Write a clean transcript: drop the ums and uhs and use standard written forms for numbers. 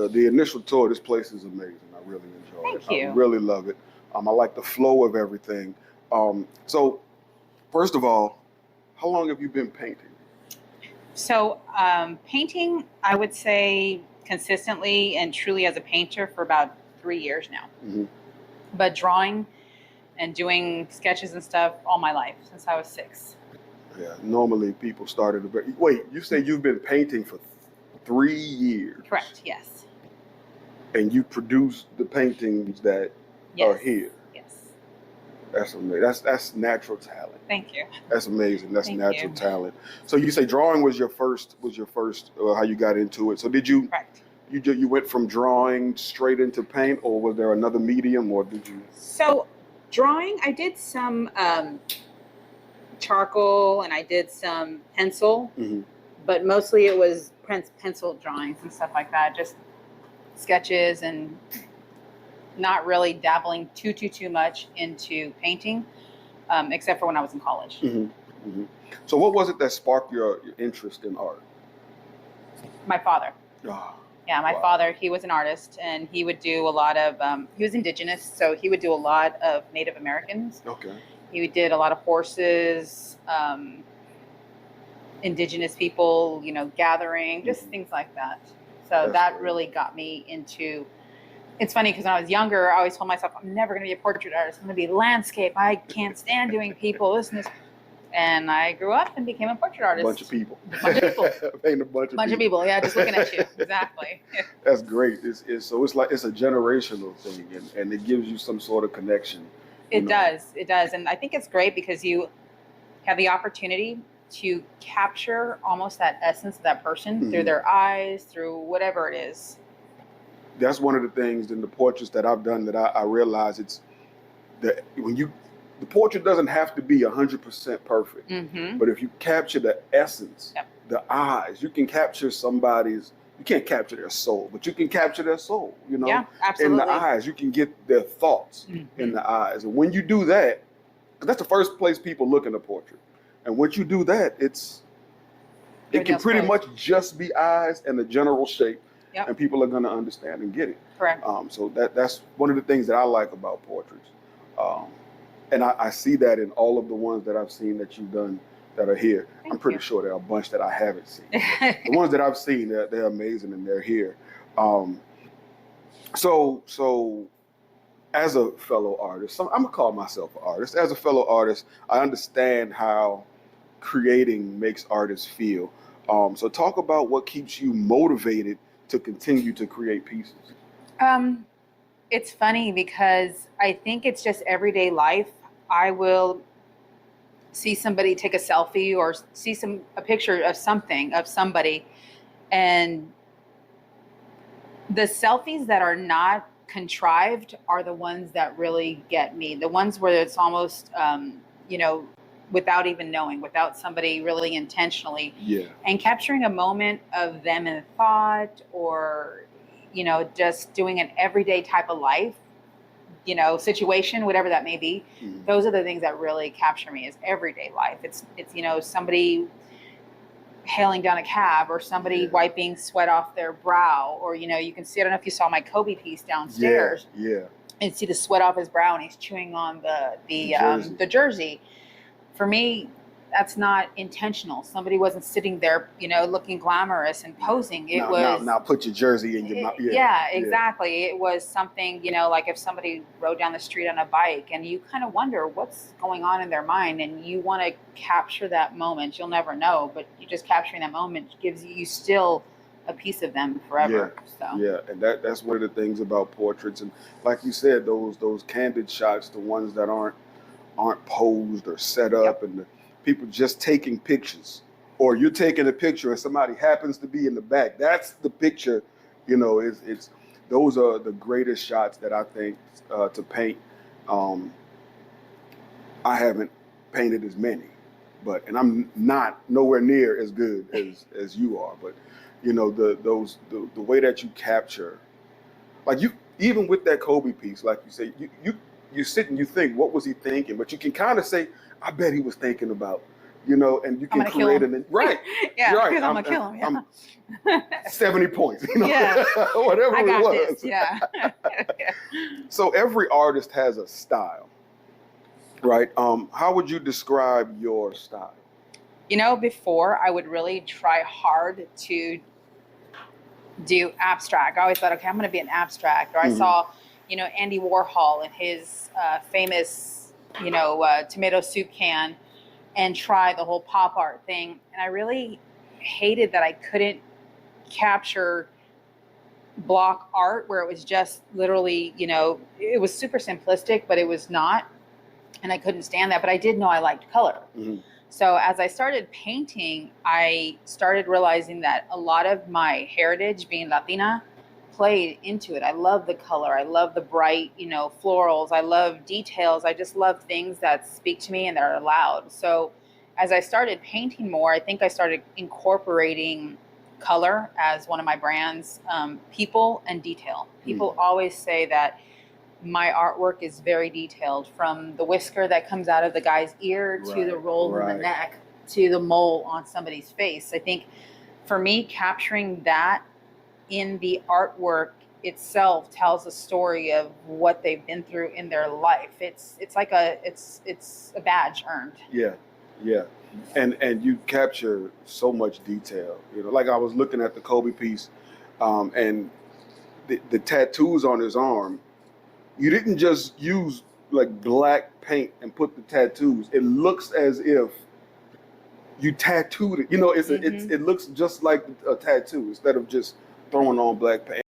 the initial tour, this place is amazing. I really enjoy it. Thank you. I really love it. I like the flow of everything. So first of all, how long have you been painting? So painting, I would say consistently and truly as a painter for about 3 years now. Mm-hmm. But drawing and doing sketches and stuff all my life since I was 6. Yeah, normally people started. Wait, you say you've been painting for 3 years? Correct. Yes. And you produce the paintings that are here. Yes. That's amazing. That's natural talent. Thank you. That's amazing. That's Thank natural you. talent. So you say drawing was your first how you got into it. So did you? Correct. You went from drawing straight into paint, or was there another medium, or did you? So drawing, I did some charcoal and I did some pencil, Mm-hmm. but mostly it was pencil drawings and stuff like that, just sketches, and not really dabbling too much into painting, except for when I was in college. Mm-hmm. Mm-hmm. So what was it that sparked your interest in art? My father. Oh, yeah, my father, he was an artist, and he would do a lot of, he was indigenous, so he would do a lot of Native Americans. Okay. He did a lot of horses, indigenous people, gathering, just things like that. So that really got me into. It's funny because when I was younger, I always told myself, I'm never going to be a portrait artist. I'm going to be landscape. I can't stand doing people, this and this. And I grew up and became a portrait artist. A bunch of people. Paint a bunch of people. Yeah, just looking at you. Exactly. That's great. It's a generational thing, and it gives you some sort of connection. It does. And I think it's great because you have the opportunity to capture almost that essence of that person through their eyes, through whatever it is. That's one of the things in the portraits that I've done that I realize it's that the portrait doesn't have to be 100% perfect, but if you capture the essence, the eyes, you can capture somebody's. You can't capture their soul, but you can capture their soul. Yeah, absolutely. In the eyes, you can get their thoughts in the eyes, and when you do that, because that's the first place people look in a portrait, and once you do that, it can pretty much just be eyes and a general shape. Yep. And people are going to understand and get it. Correct. So that's one of the things that I like about portraits. And I see that in all of the ones that I've seen that you've done that are here. I'm pretty sure there are a bunch that I haven't seen. The ones that I've seen, they're amazing and they're here. So as a fellow artist, I'm going to call myself an artist. As a fellow artist, I understand how creating makes artists feel. So talk about what keeps you motivated to continue to create pieces. It's funny because I think it's just everyday life. I will see somebody take a selfie or see a picture of somebody, and the selfies that are not contrived are the ones that really get me. The ones where it's almost, without even knowing, without somebody really intentionally. Yeah. And capturing a moment of them in thought, or, just doing an everyday type of life, situation, whatever that may be. Those are the things that really capture me, is everyday life. It's somebody hailing down a cab, or somebody wiping sweat off their brow, or, you can see, I don't know if you saw my Kobe piece downstairs. Yeah. And see the sweat off his brow, and he's chewing on the jersey. For me, that's not intentional. Somebody wasn't sitting there, looking glamorous and posing. Now put your jersey in your mouth. Yeah, exactly. It was something, like if somebody rode down the street on a bike, and you kind of wonder what's going on in their mind, and you want to capture that moment. You'll never know, but you just capturing that moment gives you still a piece of them forever. Yeah, and that's one of the things about portraits. And like you said, those candid shots, the ones that aren't posed or set up, and the people just taking pictures, or you're taking a picture and somebody happens to be in the back. That's the picture, it's those are the greatest shots that I think to paint. I haven't painted as many, and I'm not nowhere near as good as you are. But the way that you capture, like you, even with that Kobe piece, like you say, you sit and you think, what was he thinking? But you can kind of say, I bet he was thinking about you know, and you I'm can gonna kill create him. an right. Yeah, Right. because I'm gonna kill him. Yeah. 70 points, you know, Yeah. whatever I got it was. this. Yeah. So every artist has a style, right? How would you describe your style? You know, before I would really try hard to do abstract. I always thought, okay, I'm going to be an abstract. Or I saw, you know, Andy Warhol and his famous, you know, tomato soup can, and try the whole pop art thing. And I really hated that I couldn't capture block art where it was just literally, you know, it was super simplistic, but it was not. And I couldn't stand that. But I did know I liked color. So as I started painting, I started realizing that a lot of my heritage, being Latina, played into it. I love the color. I love the bright, you know, florals. I love details. I just love things that speak to me and that are loud. So as I started painting more, I think I started incorporating color as one of my brands, people and detail. People always say that my artwork is very detailed, from the whisker that comes out of the guy's ear to the roll in the neck to the mole on somebody's face. I think for me, capturing that in the artwork itself tells a story of what they've been through in their life. It's like it's a badge earned. Yeah, yeah. And you capture so much detail. You know, like I was looking at the Kobe piece, and the tattoos on his arm. You didn't just use like black paint and put the tattoos. It looks as if you tattooed it. You know, it looks just like a tattoo instead of just throwing on black paint.